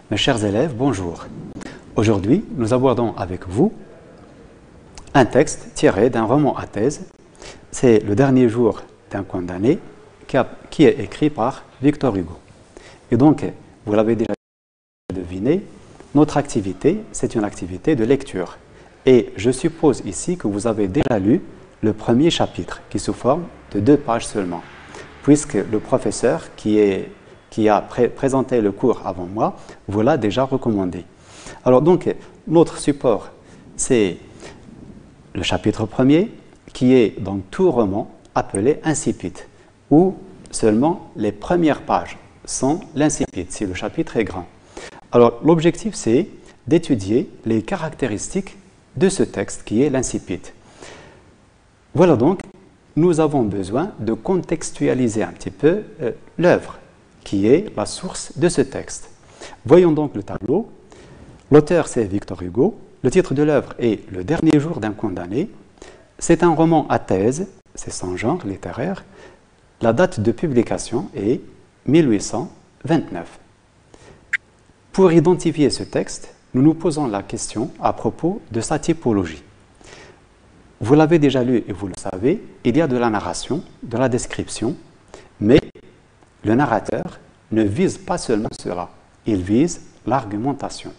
Mes chers élèves, bonjour. Aujourd'hui, nous abordons avec vous un texte tiré d'un roman à thèse. C'est Le dernier jour d'un condamné qui est écrit par Victor Hugo. Et donc, vous l'avez déjà deviné, notre activité, c'est une activité de lecture. Et je suppose ici que vous avez déjà lu le premier chapitre, qui sous forme de 2 pages seulement, puisque le professeur qui a présenté le cours avant moi vous l'a déjà recommandé. Alors donc, notre support, c'est le chapitre premier, qui est dans tout roman appelé incipit, où seulement les premières pages sont l'incipit, si le chapitre est grand. Alors l'objectif, c'est d'étudier les caractéristiques de ce texte qui est l'incipit. Voilà donc, nous avons besoin de contextualiser un petit peu l'œuvre qui est la source de ce texte. Voyons donc le tableau. L'auteur, c'est Victor Hugo. Le titre de l'œuvre est Le dernier jour d'un condamné. C'est un roman à thèse, c'est son genre littéraire. La date de publication est 1829. Pour identifier ce texte, nous nous posons la question à propos de sa typologie. Vous l'avez déjà lu et vous le savez, il y a de la narration, de la description, mais le narrateur ne vise pas seulement cela, il vise l'argumentation,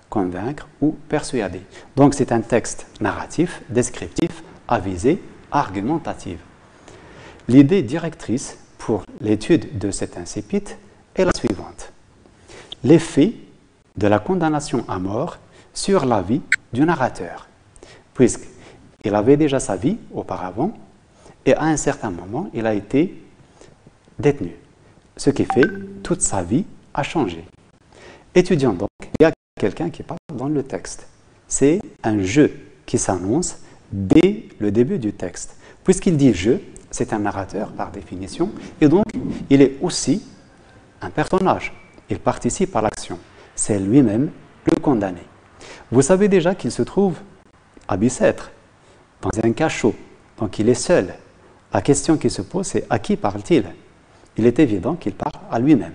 convaincre ou persuader. Donc c'est un texte narratif, descriptif, à visée argumentative. L'idée directrice pour l'étude de cet incipit est la suivante. L'effet de la condamnation à mort sur la vie du narrateur, puisqu'il avait déjà sa vie auparavant et à un certain moment, il a été détenu. Ce qui fait toute sa vie a changé. Étudiant donc, il y a quelqu'un qui parle dans le texte. C'est un je qui s'annonce dès le début du texte. Puisqu'il dit je, c'est un narrateur par définition, et donc il est aussi un personnage. Il participe à l'action. C'est lui-même le condamné. Vous savez déjà qu'il se trouve à Bicêtre, dans un cachot. Donc il est seul. La question qui se pose, c'est à qui parle-t-il ? Il est évident qu'il parle à lui-même.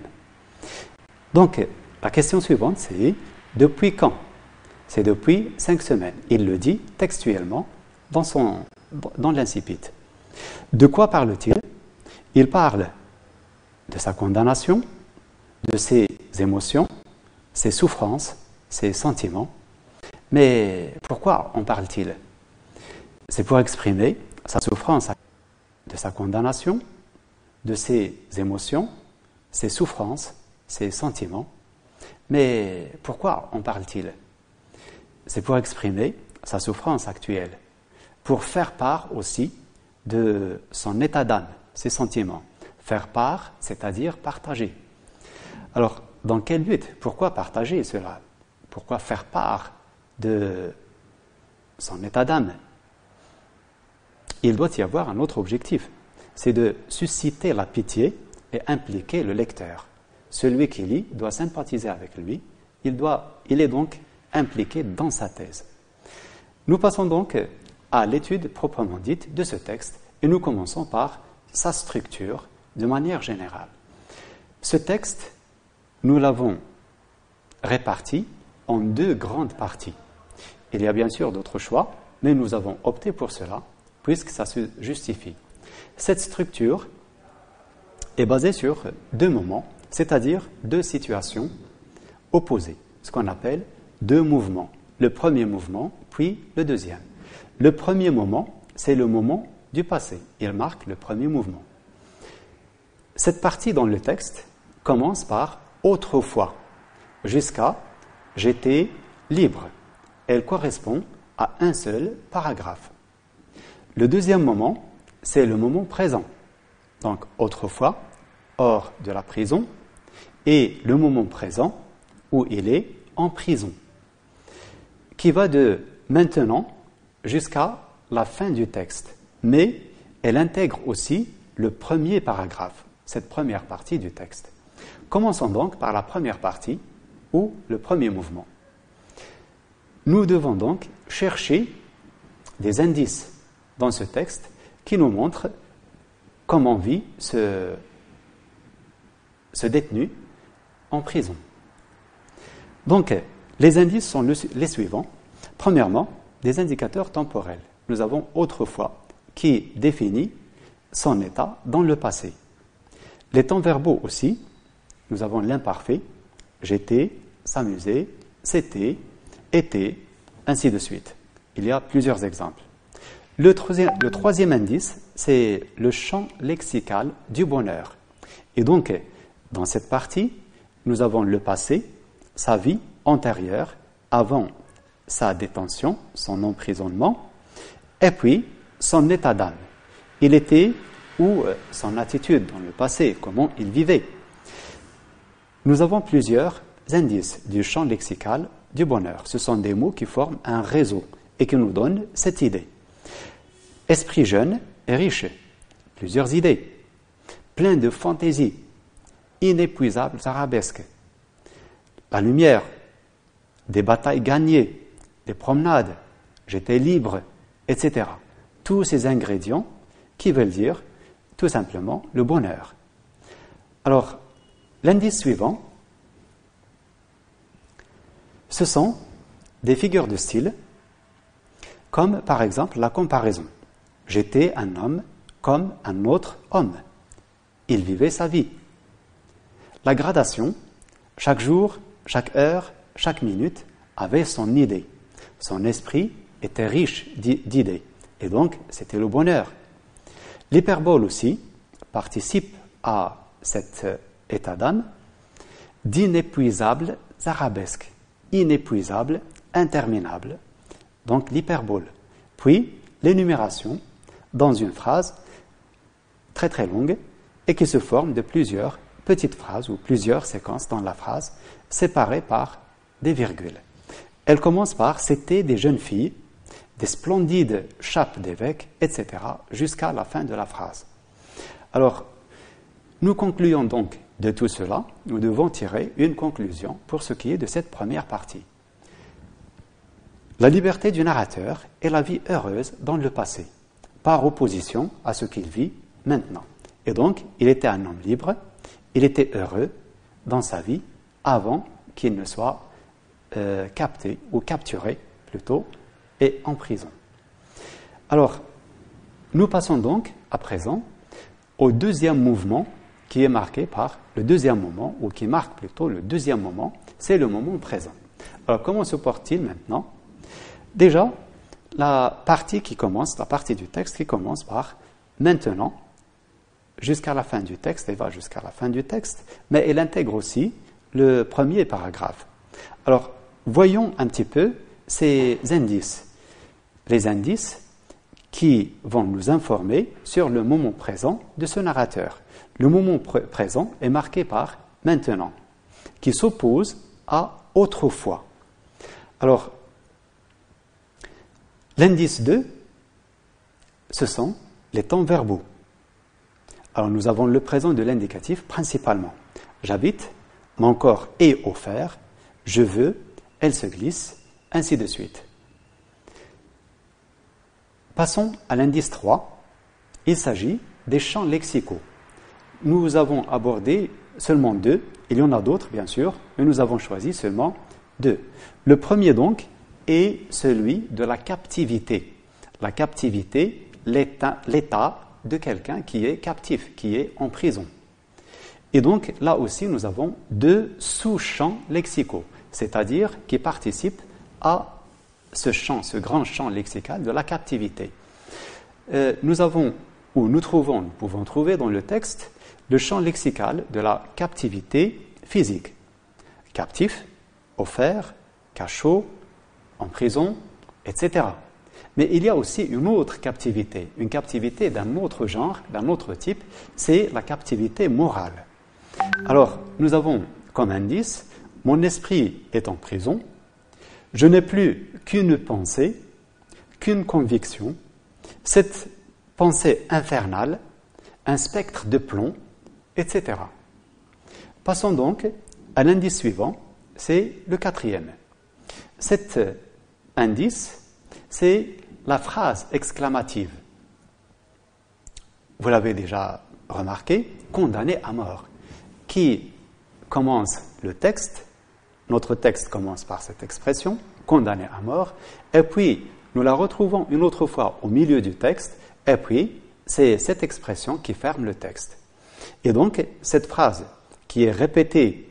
Donc, la question suivante, c'est depuis quand ? C'est depuis 5 semaines. Il le dit textuellement dans l'incipit. De quoi parle-t-il ? Il parle de sa condamnation, de ses émotions, ses souffrances, ses sentiments. Mais pourquoi en parle-t-il ? C'est pour exprimer sa souffrance de sa condamnation, de ses émotions, ses souffrances, ses sentiments. Mais pourquoi en parle-t-il ? C'est pour exprimer sa souffrance actuelle, pour faire part aussi de son état d'âme, ses sentiments. Faire part, c'est-à-dire partager. Alors, dans quel but ? Pourquoi partager cela ? Pourquoi faire part de son état d'âme ? Il doit y avoir un autre objectif, c'est de susciter la pitié et impliquer le lecteur. Celui qui lit doit sympathiser avec lui, il est donc impliqué dans sa thèse. Nous passons donc à l'étude proprement dite de ce texte et nous commençons par sa structure de manière générale. Ce texte, nous l'avons réparti en 2 grandes parties. Il y a bien sûr d'autres choix, mais nous avons opté pour cela puisque ça se justifie. Cette structure est basée sur 2 moments, c'est-à-dire 2 situations opposées, ce qu'on appelle 2 mouvements. Le premier mouvement, puis le deuxième. Le premier moment, c'est le moment du passé. Il marque le premier mouvement. Cette partie dans le texte commence par « autrefois » jusqu'à « j'étais libre ». Elle correspond à un seul paragraphe. Le deuxième moment, c'est le moment présent. Donc, autrefois, hors de la prison, et le moment présent où il est en prison, qui va de maintenant jusqu'à la fin du texte. Mais elle intègre aussi le premier paragraphe, cette première partie du texte. Commençons donc par la première partie, ou le premier mouvement. Nous devons donc chercher des indices dans ce texte qui nous montrent comment vit ce détenu en prison. Donc, les indices sont les suivants. Premièrement, des indicateurs temporels. Nous avons autrefois qui définit son état dans le passé. Les temps verbaux aussi, nous avons l'imparfait, j'étais, s'amuser, c'était, était, ainsi de suite. Il y a plusieurs exemples. Le troisième indice, c'est le champ lexical du bonheur. Et donc, dans cette partie, nous avons le passé, sa vie antérieure, avant sa détention, son emprisonnement, et puis son état d'âme. Il était ou son attitude dans le passé, comment il vivait. Nous avons plusieurs indices du champ lexical du bonheur. Ce sont des mots qui forment un réseau et qui nous donnent cette idée. Esprit jeune et riche, plusieurs idées, plein de fantaisie, inépuisables arabesques, la lumière, des batailles gagnées, des promenades, j'étais libre, etc. Tous ces ingrédients qui veulent dire tout simplement le bonheur. Alors, l'indice suivant, ce sont des figures de style, comme par exemple la comparaison. J'étais un homme comme un autre homme. Il vivait sa vie. La gradation, chaque jour, chaque heure, chaque minute avait son idée. Son esprit était riche d'idées. Et donc, c'était le bonheur. L'hyperbole aussi participe à cet état d'âme d'inépuisables arabesques, inépuisables, interminables. Donc, l'hyperbole. Puis, l'énumération dans une phrase très très longue et qui se forme de plusieurs petites phrases ou plusieurs séquences dans la phrase séparées par des virgules. Elle commence par « c'était des jeunes filles », des splendides chapes d'évêques, etc., jusqu'à la fin de la phrase. Alors, nous concluons donc de tout cela, nous devons tirer une conclusion pour ce qui est de cette première partie. La liberté du narrateur est la vie heureuse dans le passé, par opposition à ce qu'il vit maintenant. Et donc, il était un homme libre, il était heureux dans sa vie avant qu'il ne soit capté ou capturé plutôt et en prison. Alors, nous passons donc à présent au deuxième mouvement qui est marqué par le deuxième moment, ou qui marque plutôt le deuxième moment, c'est le moment présent. Alors, comment se porte-t-il maintenant? Déjà, la partie du texte qui commence par « maintenant » jusqu'à la fin du texte, elle va jusqu'à la fin du texte, mais elle intègre aussi le premier paragraphe. Alors, voyons un petit peu ces indices. Les indices qui vont nous informer sur le moment présent de ce narrateur. Le moment présent est marqué par « maintenant », qui s'oppose à « autrefois ». Alors, l'indice 2, ce sont les temps verbaux. Alors, nous avons le présent de l'indicatif principalement. J'habite, mon corps est offert, je veux, elle se glisse, ainsi de suite. Passons à l'indice 3. Il s'agit des champs lexicaux. Nous avons abordé seulement 2. Il y en a d'autres, bien sûr, mais nous avons choisi seulement 2. Le premier, donc, est celui de la captivité. La captivité, l'état de quelqu'un qui est captif, qui est en prison. Et donc, là aussi, nous avons 2 sous-champs lexicaux, c'est-à-dire qui participent à ce grand champ lexical de la captivité. Nous pouvons trouver dans le texte le champ lexical de la captivité physique. Captif, offert, cachot, en prison, etc. Mais il y a aussi une autre captivité, une captivité d'un autre genre, d'un autre type, c'est la captivité morale. Alors, nous avons comme indice, mon esprit est en prison, je n'ai plus qu'une pensée, qu'une conviction, cette pensée infernale, un spectre de plomb, etc. Passons donc à l'indice suivant, c'est le 4e. Cet indice, c'est la phrase exclamative. Vous l'avez déjà remarqué, condamné à mort, qui commence le texte notre texte commence par cette expression, condamné à mort, et puis nous la retrouvons une autre fois au milieu du texte, et puis c'est cette expression qui ferme le texte. Et donc, cette phrase qui est répétée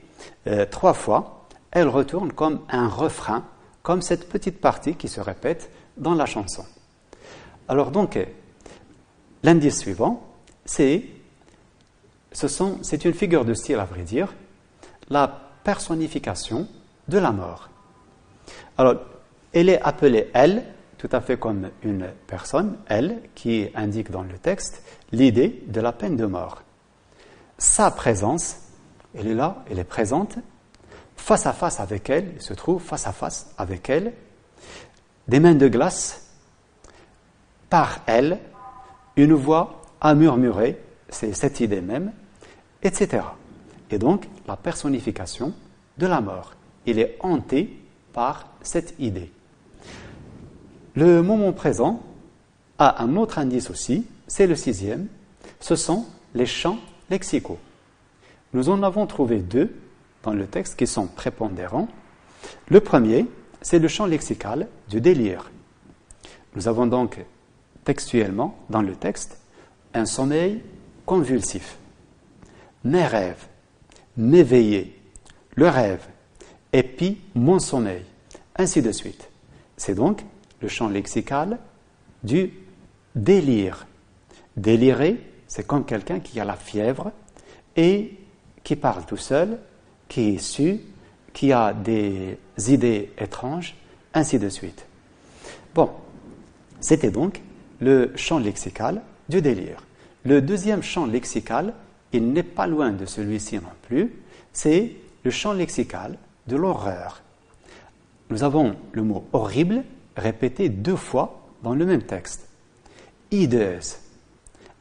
3 fois, elle retourne comme un refrain, comme cette petite partie qui se répète dans la chanson. Alors donc, l'indice suivant, c'est une figure de style, à vrai dire, la personnification de la mort. Alors, elle est appelée elle, tout à fait comme une personne, elle, qui indique dans le texte l'idée de la peine de mort. Sa présence, elle est là, elle est présente, face à face avec elle, il se trouve face à face avec elle, des mains de glace, par elle, une voix à murmurer, c'est cette idée même, etc. Et donc, la personnification de la mort. Il est hanté par cette idée. Le moment présent a un autre indice aussi, c'est le 6e, ce sont les champs lexicaux. Nous en avons trouvé 2 dans le texte qui sont prépondérants. Le premier, c'est le champ lexical du délire. Nous avons donc textuellement dans le texte un sommeil convulsif, mes rêves, m'éveiller, le rêve, et puis mon sommeil, ainsi de suite. C'est donc le champ lexical du délire. Délirer, c'est comme quelqu'un qui a la fièvre et qui parle tout seul, qui est su, qui a des idées étranges, ainsi de suite. Bon, c'était donc le champ lexical du délire. Le deuxième champ lexical, il n'est pas loin de celui-ci non plus, c'est le champ lexical de l'horreur. Nous avons le mot horrible répété 2 fois dans le même texte. Hideuse,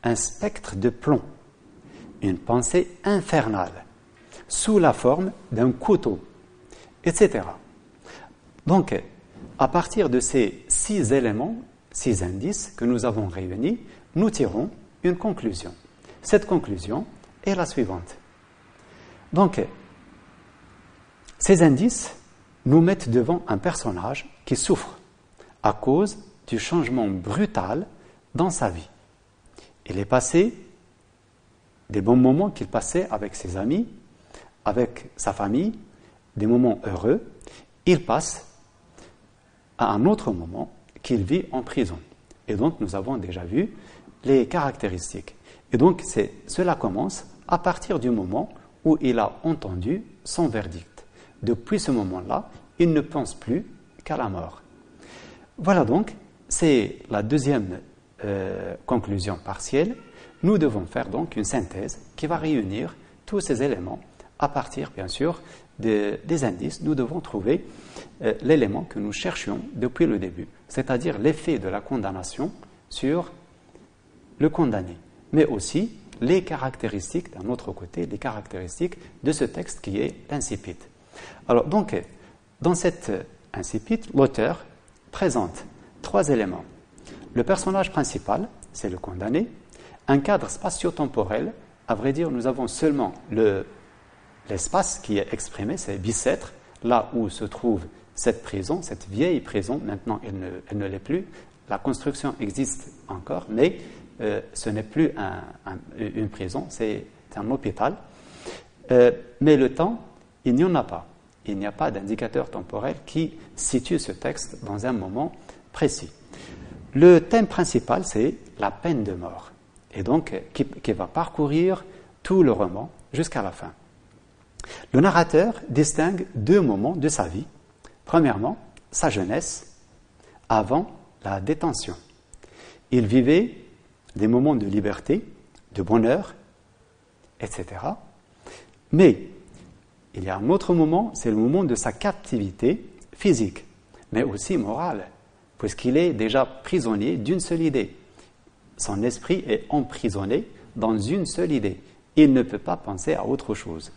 un spectre de plomb, une pensée infernale, sous la forme d'un couteau, etc. Donc, à partir de ces 6 éléments, 6 indices que nous avons réunis, nous tirons une conclusion. Cette conclusion est la suivante. Donc, ces indices nous mettent devant un personnage qui souffre à cause du changement brutal dans sa vie. Il est passé des bons moments qu'il passait avec ses amis, avec sa famille, des moments heureux. Il passe à un autre moment qu'il vit en prison. Et donc, nous avons déjà vu les caractéristiques. Et donc, cela commence à partir du moment où il a entendu son verdict. Depuis ce moment-là, il ne pense plus qu'à la mort. Voilà donc, c'est la deuxième conclusion partielle. Nous devons faire donc une synthèse qui va réunir tous ces éléments à partir, bien sûr, des indices. Nous devons trouver l'élément que nous cherchions depuis le début, c'est-à-dire l'effet de la condamnation sur le condamné, mais aussi les caractéristiques, d'un autre côté, les caractéristiques de ce texte qui est l'incipit. Alors, donc, dans cet incipit, l'auteur présente 3 éléments. Le personnage principal, c'est le condamné, un cadre spatio-temporel. À vrai dire, nous avons seulement l'espace qui est exprimé, c'est Bicêtre, là où se trouve cette prison, cette vieille prison. Maintenant, elle ne l'est plus. La construction existe encore, mais ce n'est plus une prison, c'est un hôpital. Mais le temps, il n'y en a pas. Il n'y a pas d'indicateur temporel qui situe ce texte dans un moment précis. Le thème principal, c'est la peine de mort, et donc qui va parcourir tout le roman jusqu'à la fin. Le narrateur distingue 2 moments de sa vie. Premièrement, sa jeunesse, avant la détention. Il vivait des moments de liberté, de bonheur, etc. Mais il y a un autre moment, c'est le moment de sa captivité physique, mais aussi morale, puisqu'il est déjà prisonnier d'une seule idée. Son esprit est emprisonné dans une seule idée. Il ne peut pas penser à autre chose.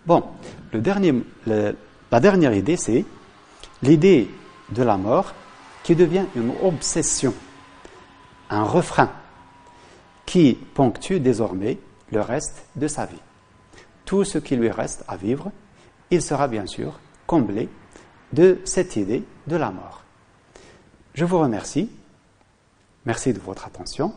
Bon, la dernière idée, c'est l'idée de la mort qui devient une obsession, un refrain qui ponctue désormais le reste de sa vie. Tout ce qui lui reste à vivre, il sera bien sûr comblé de cette idée de la mort. Je vous remercie. Merci de votre attention.